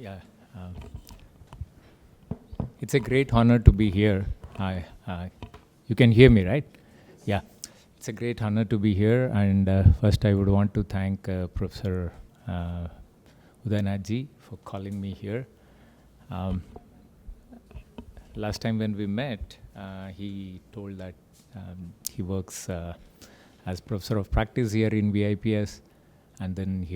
Yeah, it's a great honor to be here. You can hear me, right? Yeah, it's a great honor to be here. And first, I would want to thank Professor Udanaji for calling me here. Last time when we met, he told that he works as professor of practice here in VIPS, and then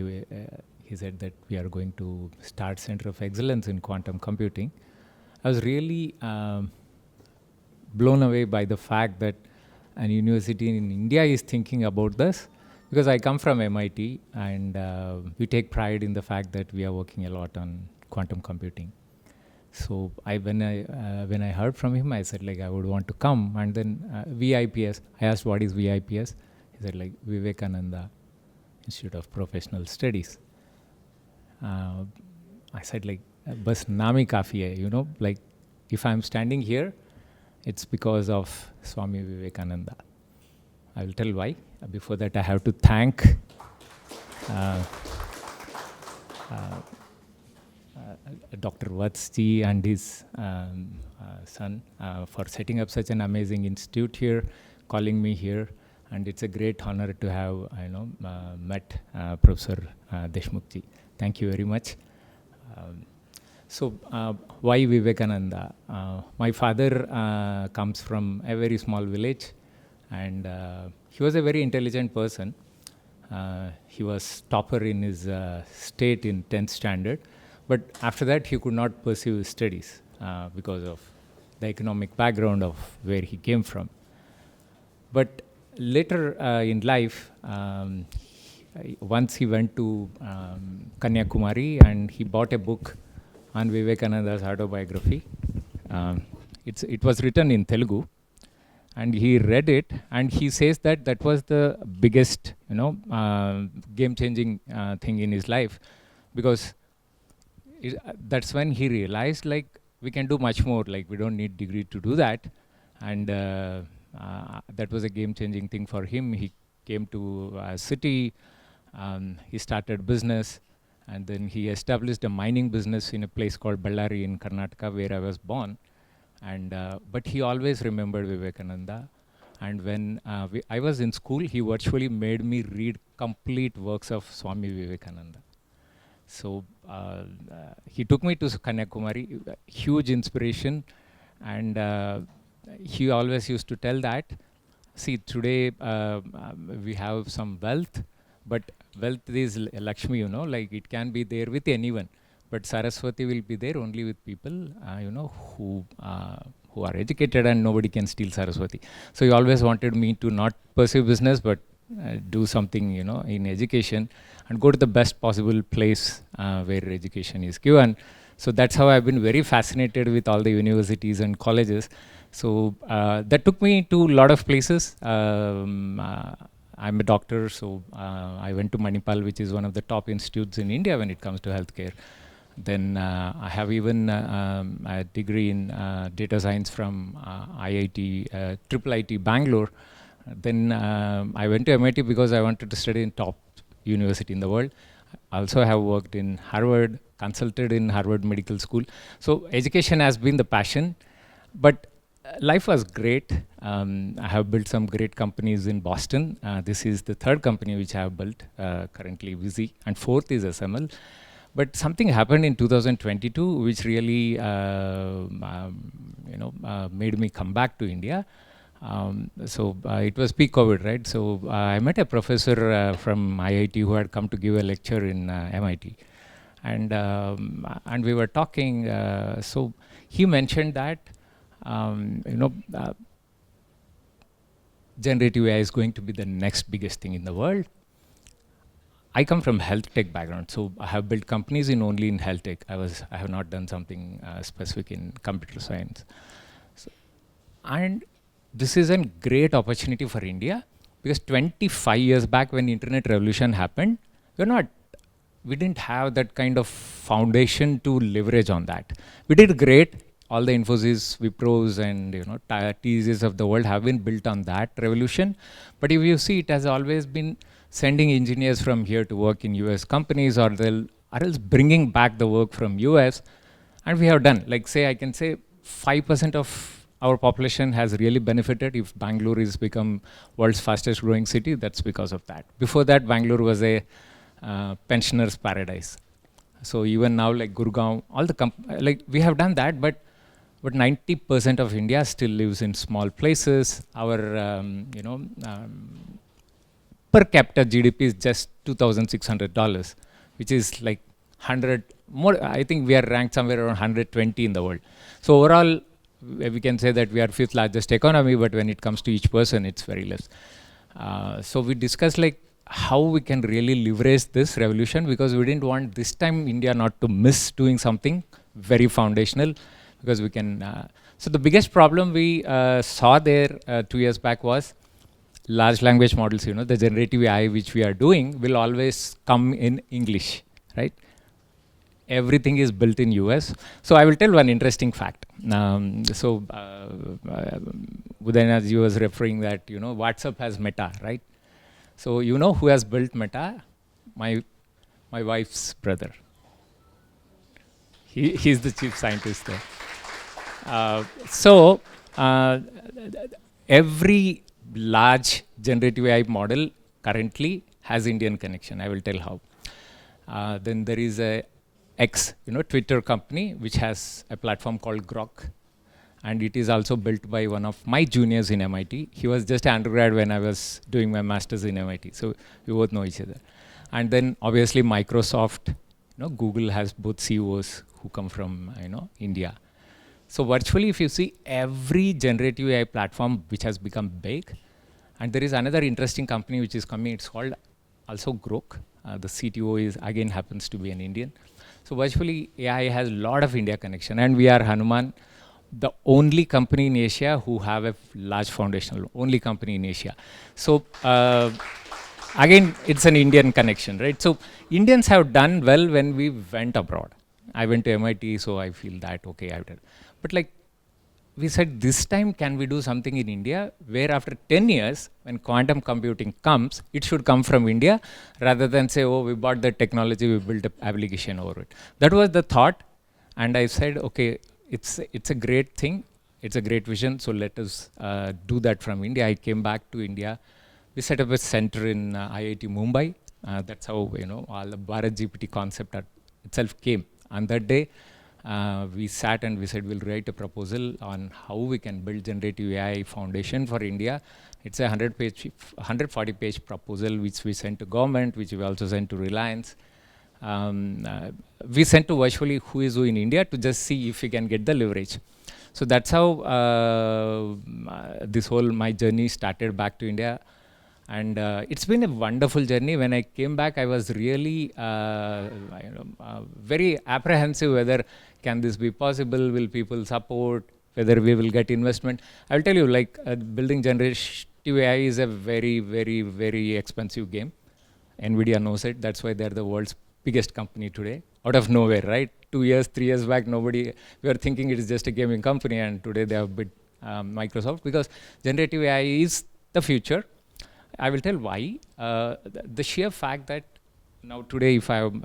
he said that we are going to start Center of Excellence in Quantum Computing. I was really blown away by the fact that an university in India is thinking about this, because I come from MIT, and we take pride in the fact that we are working a lot on quantum computing. So when I heard from him, I said like I would want to come, and then VIPS. I asked what is VIPS. He said like Vivekananda Institute of Professional Studies. I said like bas naam hi kafi hai, you know, like if I'm standing here, it's because of Swami Vivekananda. I will tell why. Before that, I have to thank Dr. Vizzhy and his son for setting up such an amazing institute here, calling me here, and it's a great honor to have met Professor Deshmukhji. Thank you very much. So why Vivekananda? My father comes from a very small village, and he was a very intelligent person. He was topper in his state in 10th standard, but after that he could not pursue his studies because of the economic background of where he came from. But later in life, once he went to Kanyakumari and he bought a book on Vivekananda's autobiography. It was written in Telugu, and he read it, and he says that that was the biggest, game-changing thing in his life, because that's when he realized like we can do much more. Like we don't need degree to do that, and that was a game-changing thing for him. He came to a city. He started business. And then he established a mining business in a place called Ballari in Karnataka, where I was born. And but he always remembered Vivekananda. And when I was in school, he virtually made me read complete works of Swami Vivekananda. So he took me to Kanyakumari, huge inspiration. And he always used to tell that, see, today we have some wealth, but wealth is Lakshmi, like it can be there with anyone, but Saraswati will be there only with people, who are educated, and nobody can steal Saraswati. So he always wanted me to not pursue business, but do something, in education, and go to the best possible place where education is given. So that's how I've been very fascinated with all the universities and colleges. So that took me to a lot of places. I'm a doctor, so I went to Manipal, which is one of the top institutes in India when it comes to healthcare. Then I have even a degree in data science from IIT, Triple IT Bangalore. Then I went to MIT because I wanted to study in top university in the world. I also have worked in Harvard, consulted in Harvard Medical School. So education has been the passion, but life was great. I have built some great companies in Boston. This is the third company which I have built, currently Vizzhy, and fourth is SML. But something happened in 2022 which really made me come back to India. So it was peak COVID, right? So I met a professor from IIT who had come to give a lecture in MIT. And we were talking, so he mentioned that generative AI is going to be the next biggest thing in the world. I come from health tech background, so I have built companies only in health tech. I have not done something specific in computer science. So, and this is a great opportunity for India, because 25 years back when the internet revolution happened, we didn't have that kind of foundation to leverage on that. We did great. All the Infosys, Wipros, and TCS of the world have been built on that revolution. But if you see, it has always been sending engineers from here to work in US companies, or they'll or else bringing back the work from US. And we have done, like say, I can say 5% of our population has really benefited. If Bangalore is become world's fastest growing city, that's because of that. Before that, Bangalore was a pensioner's paradise. So even now, like Gurgaon, all the like we have done that, but 90% of India still lives in small places. Our per capita GDP is just $2,600, which is like 100 more. I think we are ranked somewhere around 120 in the world. So overall, we can say that we are fifth largest economy, but when it comes to each person, it's very less. So we discussed like how we can really leverage this revolution, because we didn't want this time India not to miss doing something very foundational, because we can. So the biggest problem we saw there 2 years back was large language models. The generative AI which we are doing will always come in English, right? Everything is built in US. So I will tell one interesting fact. Udayanaji was referring that WhatsApp has Meta, right? So who has built Meta? My wife's brother. He's the chief scientist there. Every large generative AI model currently has Indian connection. I will tell how. Then there is a X, Twitter company, which has a platform called Grok. And it is also built by one of my juniors in MIT. He was just an undergrad when I was doing my master's in MIT. So we both know each other. And then obviously Microsoft, Google has both CEOs who come from India. So virtually, if you see every generative AI platform which has become big, and there is another interesting company which is coming, it's called also Grok. The CTO is again happens to be an Indian. So virtually AI has a lot of India connection, and we are Hanooman, the only company in Asia who have a large foundational, only company in Asia. So again, it's an Indian connection, right? So Indians have done well when we went abroad. I went to MIT, so I feel that, okay, I did. But like we said, this time can we do something in India where after 10 years, when quantum computing comes, it should come from India rather than say, oh, we bought the technology, we built an application over it. That was the thought. And I said, okay, it's a great thing. It's a great vision. So let us do that from India. I came back to India. We set up a center in IIT Mumbai. That's how, all the Bharat GPT concept itself came. And that day, we sat and we said we'll write a proposal on how we can build generative AI foundation for India. It's a 140-page proposal which we sent to government, which we also sent to Reliance. We sent to virtually who is who in India to just see if we can get the leverage. So that's how this whole my journey started back to India. And it's been a wonderful journey. When I came back, I was really very apprehensive whether can this be possible, will people support, whether we will get investment. I'll tell you, like building generative AI is a very, very, very expensive game. NVIDIA knows it. That's why they're the world's biggest company today, out of nowhere, right? 2 years, 3 years back, we were thinking it is just a gaming company, and today they have bid Microsoft, because generative AI is the future. I will tell why. The sheer fact that now today, if I'm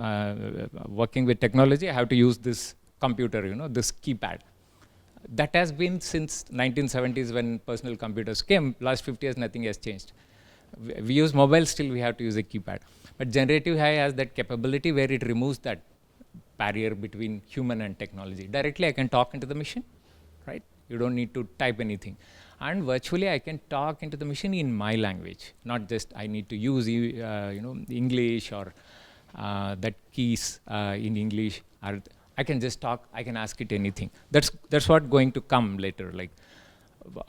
working with technology, I have to use this computer, this keypad. That has been since 1970s when personal computers came. Last 50 years, nothing has changed. We use mobile, still we have to use a keypad. But generative AI has that capability where it removes that barrier between human and technology. Directly, I can talk into the machine, right? You don't need to type anything. And virtually, I can talk into the machine in my language, not just I need to use English or that keys in English. Or I can just talk. I can ask it anything. That's what going to come later. Like,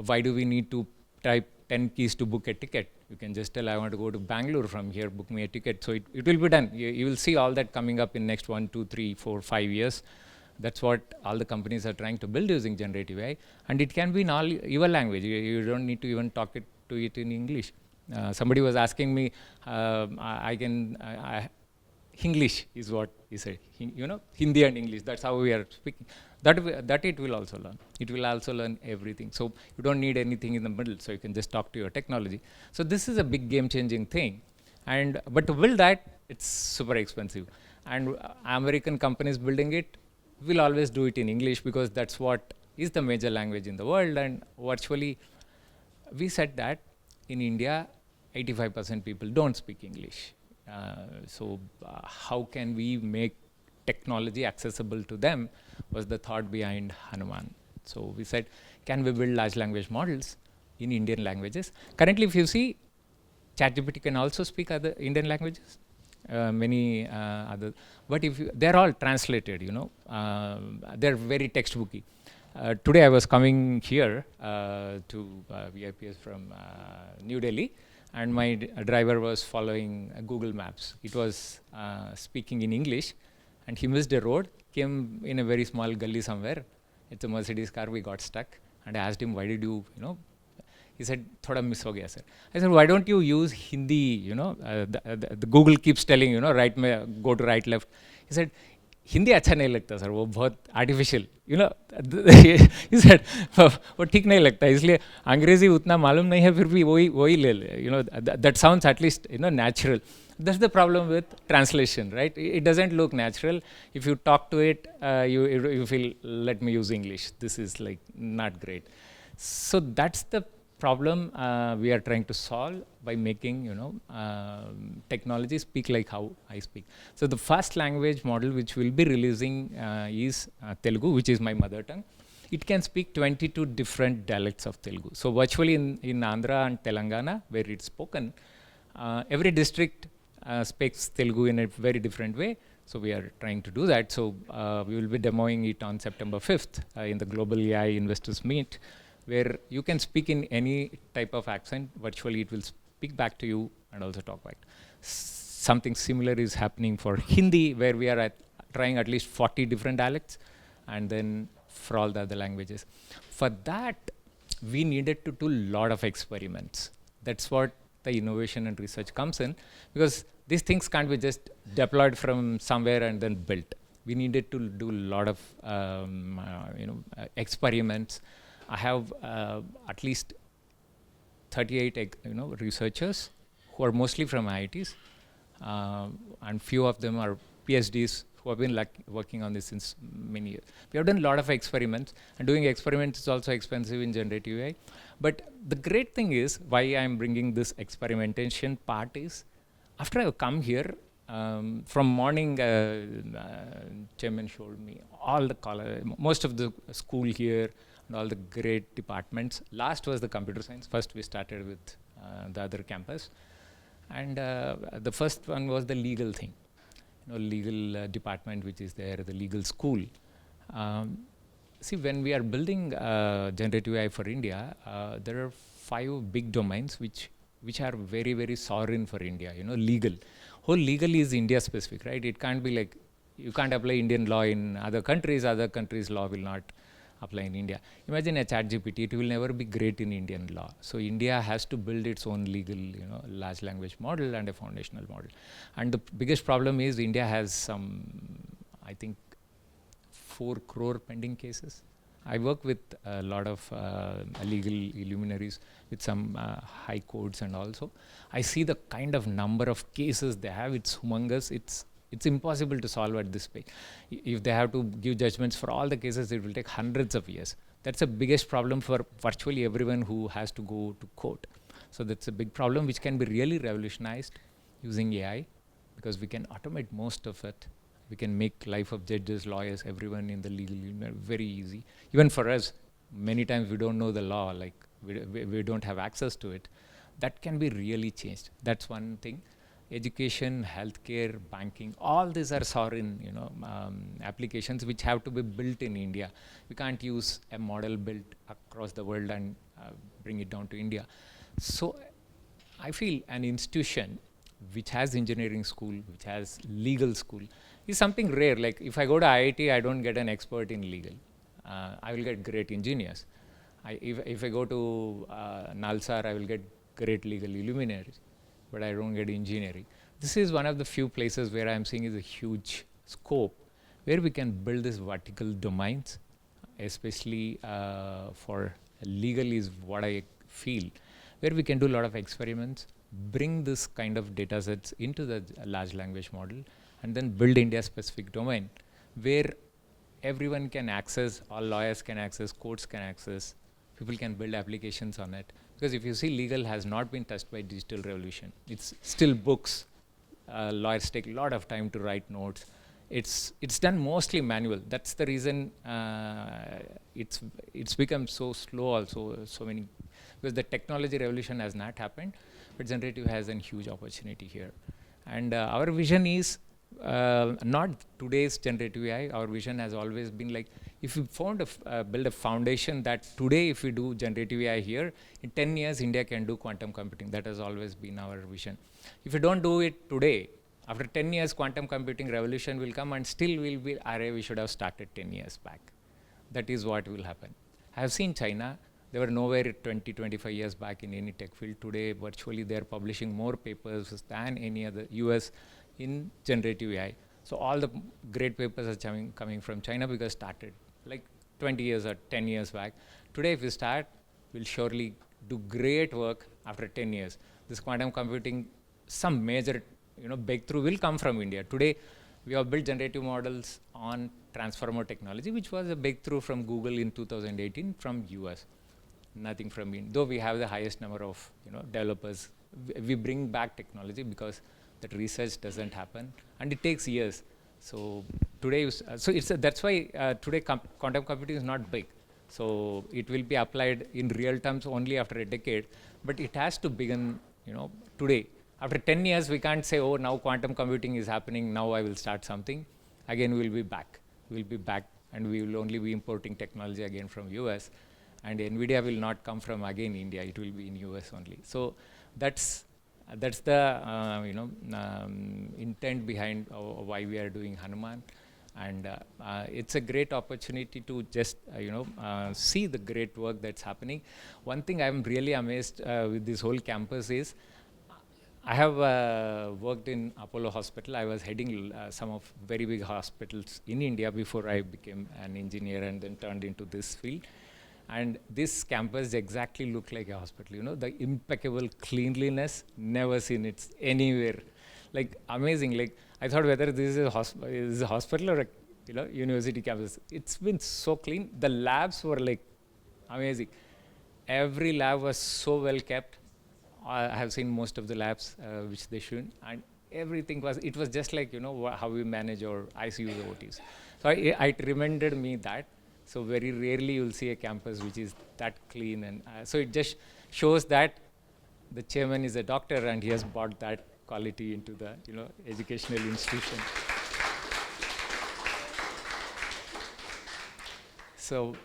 why do we need to type 10 keys to book a ticket? You can just tell I want to go to Bangalore from here. Book me a ticket. So it will be done. You will see all that coming up in next 1, 2, 3, 4, 5 years. That's what all the companies are trying to build using generative AI. And it can be in all your language. You don't need to even talk to it in English. Somebody was asking me, English is what he said. Hindi and English. That's how we are speaking. That it will also learn. It will also learn everything. So you don't need anything in the middle. So you can just talk to your technology. So this is a big game-changing thing. But to build that, it's super expensive. And American companies building it will always do it in English because that's what is the major language in the world. And virtually, we said that in India, 85% people don't speak English. How can we make technology accessible to them was the thought behind Hanooman. So we said, can we build large language models in Indian languages? Currently, if you see, ChatGPT can also speak other Indian languages, many other, but they're all translated, they're very textbooky. Today I was coming here to VIPS from New Delhi, and my driver was following Google Maps. It was speaking in English, and he missed a road, came in a very small gully somewhere. It's a Mercedes car, we got stuck. And I asked him, why did you, he said, thoda miss ho gaya, sir. I said, why don't you use Hindi, the Google keeps telling, right, go to right, left. He said, Hindi अच्छा नहीं लगता sir, वो बहुत artificial, he said, वो ठीक नहीं लगता, इसलिए अंग्रेजी उतना मालूम नहीं है, फिर भी वही ले ले, that sounds at least, natural. That's the problem with translation, right? It doesn't look natural. If you talk to it, you feel, let me use English. This is like not great. So that's the problem we are trying to solve by making, technology speak like how I speak. So the first language model which we'll be releasing is Telugu, which is my mother tongue. It can speak 22 different dialects of Telugu. So virtually in Andhra and Telangana, where it's spoken, every district speaks Telugu in a very different way. So we are trying to do that. So we will be demoing it on September 5th in the Global AI Investors Meet, where you can speak in any type of accent. Virtually, it will speak back to you and also talk back. Something similar is happening for Hindi, where we are trying at least 40 different dialects, and then for all the other languages. For that, we needed to do a lot of experiments. That's what the innovation and research comes in, because these things can't be just deployed from somewhere and then built. We needed to do a lot of experiments. I have at least 38 researchers who are mostly from IITs, and few of them are PhDs who have been working on this since many years. We have done a lot of experiments, and doing experiments is also expensive in generative AI. But the great thing is, why I'm bringing this experimentation part is, after I come here, from morning, chairman showed me all the college, most of the school here, and all the great departments. Last was the computer science. First we started with the other campus. And the first one was the legal thing, legal department which is there, the legal school. See, when we are building generative AI for India, there are 5 big domains which are very, very sovereign for India, legal. Whole legal is India specific, right? It can't be like, you can't apply Indian law in other countries law will not apply in India. Imagine a ChatGPT, it will never be great in Indian law. So India has to build its own legal, large language model and a foundational model. And the biggest problem is India has some, I think, 4 crore pending cases. I work with a lot of legal luminaries with some high courts, and also I see the kind of number of cases they have. It's humongous. It's impossible to solve at this pace. If they have to give judgments for all the cases, it will take hundreds of years. That's the biggest problem for virtually everyone who has to go to court. So that's a big problem which can be really revolutionized using AI, because we can automate most of it. We can make life of judges, lawyers, everyone in the legal union very easy. Even for us, many times we don't know the law, like we don't have access to it. That can be really changed. That's one thing. Education, healthcare, banking, all these are sovereign, applications which have to be built in India. We can't use a model built across the world and bring it down to India. So I feel an institution which has engineering school, which has legal school, is something rare. Like if I go to IIT, I don't get an expert in legal. I will get great engineers. If I go to Nalsar, I will get great legal luminaries, but I don't get engineering. This is one of the few places where I'm seeing is a huge scope where we can build these vertical domains, especially for legal is what I feel, where we can do a lot of experiments, bring this kind of data sets into the large language model, and then build India-specific domain where everyone can access, all lawyers can access, courts can access, people can build applications on it. Because if you see, legal has not been touched by digital revolution. It's still books. Lawyers take a lot of time to write notes. It's done mostly manual. That's the reason it's become so slow also, so many, because the technology revolution has not happened, but generative has a huge opportunity here. And our vision is not today's generative AI. Our vision has always been like, if we build a foundation that today if we do generative AI here, in 10 years India can do quantum computing. That has always been our vision. If we don't do it today, after 10 years quantum computing revolution will come and still we'll be, we should have started 10 years back. That is what will happen. I have seen China. They were nowhere 20, 25 years back in any tech field. Today, virtually, they're publishing more papers than any other US in generative AI. So all the great papers are coming from China because started like 20 years or 10 years back. Today, if we start, we'll surely do great work after 10 years. This quantum computing, some major breakthrough will come from India. Today, we have built generative models on transformer technology, which was a breakthrough from Google in 2018 from US. Nothing from India. Though we have the highest number of developers, we bring back technology because that research doesn't happen, and it takes years. So today, that's why today quantum computing is not big. So it will be applied in real terms only after a decade, but it has to begin, today. After 10 years, we can't say, oh, now quantum computing is happening, now I will start something. Again, we'll be back. We'll be back, and we will only be importing technology again from US. And NVIDIA will not come from, again, India. It will be in US only. So that's the intent behind why we are doing Hanooman. And it's a great opportunity to just see the great work that's happening. One thing I'm really amazed with this whole campus is, I have worked in Apollo Hospital. I was heading some of very big hospitals in India before I became an engineer and then turned into this field. And this campus exactly looked like a hospital. The impeccable cleanliness, never seen it anywhere. Like amazing. Like I thought whether this is a hospital or a university campus. It's been so clean. The labs were like amazing. Every lab was so well kept. I have seen most of the labs which they shouldn't, and everything was just like how we manage our ICUs or OTs. So it reminded me that. So very rarely you'll see a campus which is that clean, and so it just shows that the chairman is a doctor and he has brought that quality into the educational institution. So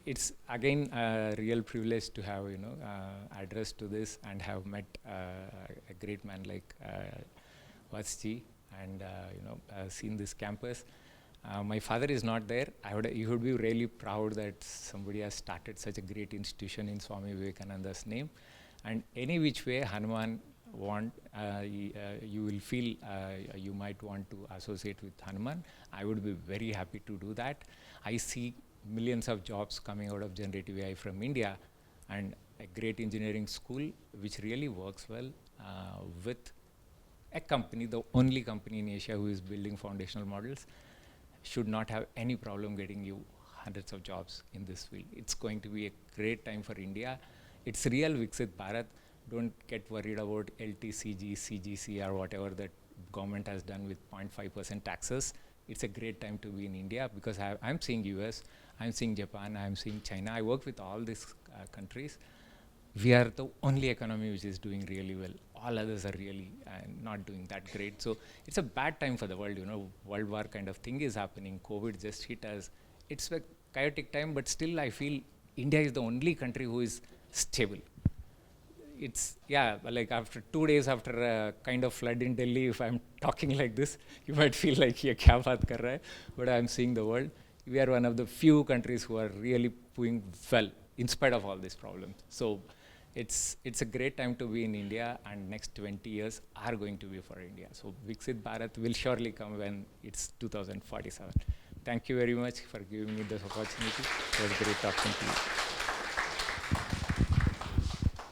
it's again a real privilege to have address to this and have met a great man like Vizzhy and seen this campus. My father is not there. You would be really proud that somebody has started such a great institution in Swami Vivekananda's name. And any which way Hanooman you will feel you might want to associate with Hanooman. I would be very happy to do that. I see millions of jobs coming out of generative AI from India, and a great engineering school which really works well with a company, the only company in Asia who is building foundational models, should not have any problem getting you hundreds of jobs in this field. It's going to be a great time for India. It's real Viksit Bharat. Don't get worried about LTCG, CGC or whatever that government has done with 0.5% taxes. It's a great time to be in India because I'm seeing US, I'm seeing Japan, I'm seeing China. I work with all these countries. We are the only economy which is doing really well. All others are really not doing that great. So it's a bad time for the world, World War kind of thing is happening. COVID just hit us. It's a chaotic time, but still I feel India is the only country who is stable. It's, like after 2 days after a kind of flood in Delhi, if I'm talking like this, you might feel like, ye kya baat kar raha hai? But I'm seeing the world. We are one of the few countries who are really doing well in spite of all these problems. So it's a great time to be in India, and next 20 years are going to be for India. So Viksit Bharat will surely come when it's 2047. Thank you very much for giving me this opportunity. It was great talking to you.